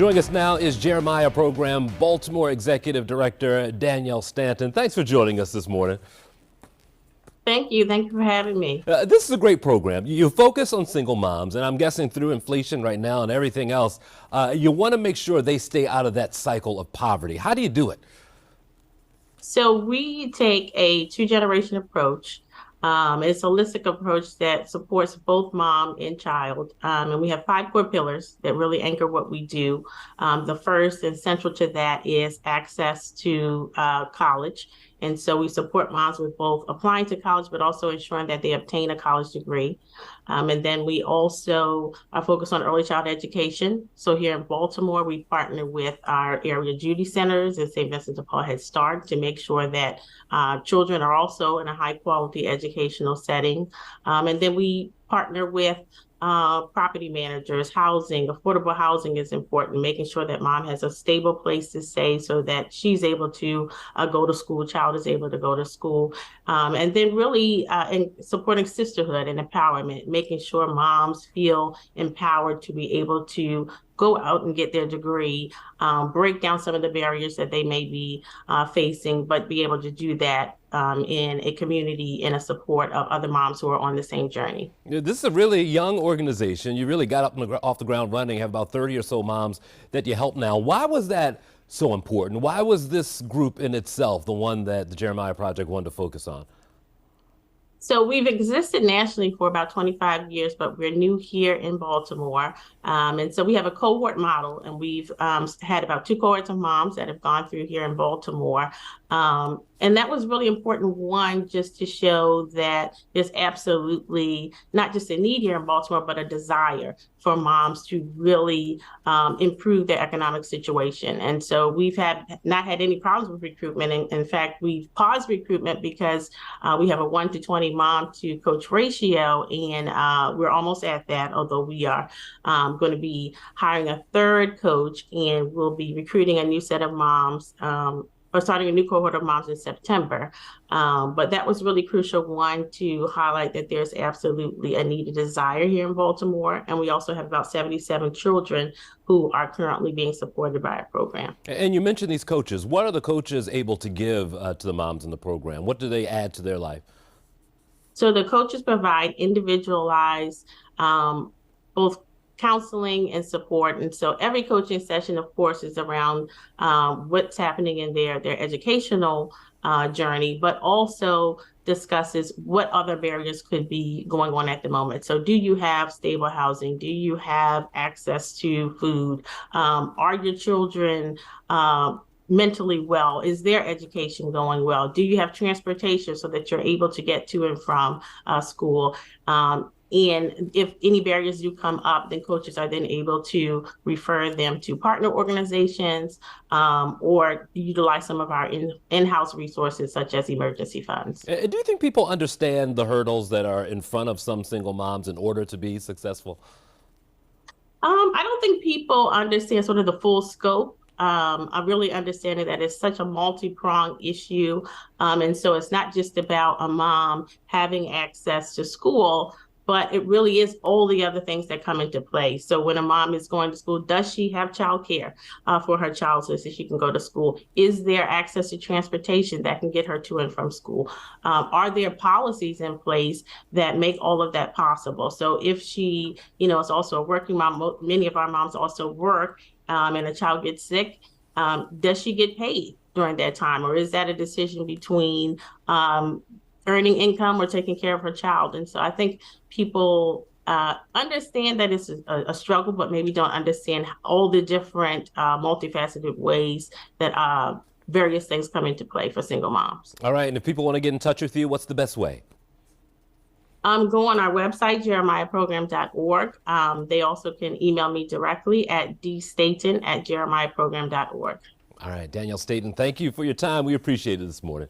Joining us now is Jeremiah Program Baltimore Executive Director Danielle Stanton. Thanks for joining us this morning. Thank you. Thank you for having me. This is a great program. You focus on single moms, and I'm guessing through inflation right now and everything else, you want to make sure they stay out of that cycle of poverty. How do you do it? So we take a two-generation approach. It's a holistic approach that supports both mom and child. And we have 5 core pillars that really anchor what we do. The first and central to that is access to college. And so we support moms with both applying to college, but also ensuring that they obtain a college degree. And then we also are focused on early child education. So here in Baltimore, we partner with our area Judy Centers and St. Vincent de Paul Head Start to make sure that children are also in a high quality educational setting. And then we partner with property managers, housing. Affordable housing is important, making sure that mom has a stable place to stay so that she's able to go to school, child is able to go to school. And then really in supporting sisterhood and empowerment, making sure moms feel empowered to be able to go out and get their degree, break down some of the barriers that they may be facing, but be able to do that in a community and a support of other moms who are on the same journey. This is a really young organization. You really got off the ground running, have about 30 or so moms that you help now. Why was that so important? Why was this group in itself the one that the Jeremiah Project wanted to focus on? So we've existed nationally for about 25 years, but we're new here in Baltimore. And so we have a cohort model, and we've had about 2 cohorts of moms that have gone through here in Baltimore. And that was really important, one, just to show that there's absolutely not just a need here in Baltimore, but a desire for moms to really improve their economic situation. And so we've not had any problems with recruitment. And in fact, we've paused recruitment because we have a 1 to 20 mom to coach ratio, and we're almost at that, although we are going to be hiring a 3rd coach, and we'll be recruiting a new set of moms or starting a new cohort of moms in September. But that was really crucial, one, to highlight that there's absolutely a need, a desire here in Baltimore. And we also have about 77 children who are currently being supported by our program. And you mentioned these coaches. What are the coaches able to give to the moms in the program? What do they add to their life? So the coaches provide individualized both counseling and support. And so every coaching session, of course, is around what's happening in their educational journey, but also discusses what other barriers could be going on at the moment. So do you have stable housing? Do you have access to food? Are your children mentally well? Is their education going well? Do you have transportation so that you're able to get to and from school? And if any barriers do come up, then coaches are then able to refer them to partner organizations or utilize some of our in-house resources, such as emergency funds. Do you think people understand the hurdles that are in front of some single moms in order to be successful? I don't think people understand sort of the full scope. I really understanding that it's such a multi-pronged issue. And so it's not just about a mom having access to school, but it really is all the other things that come into play. So when a mom is going to school, does she have childcare for her child so that she can go to school? Is there access to transportation that can get her to and from school? Are there policies in place that make all of that possible? So if she, is also a working mom, many of our moms also work, and a child gets sick, does she get paid during that time? Or is that a decision between earning income or taking care of her child? And so I think people understand that it's a struggle, but maybe don't understand all the different multifaceted ways that various things come into play for single moms. All right. And if people want to get in touch with you, what's the best way? Go on our website, jeremiahprogram.org. They also can email me directly at dstaton@jeremiahprogram.org. All right, Danielle Stanton, thank you for your time. We appreciate it this morning.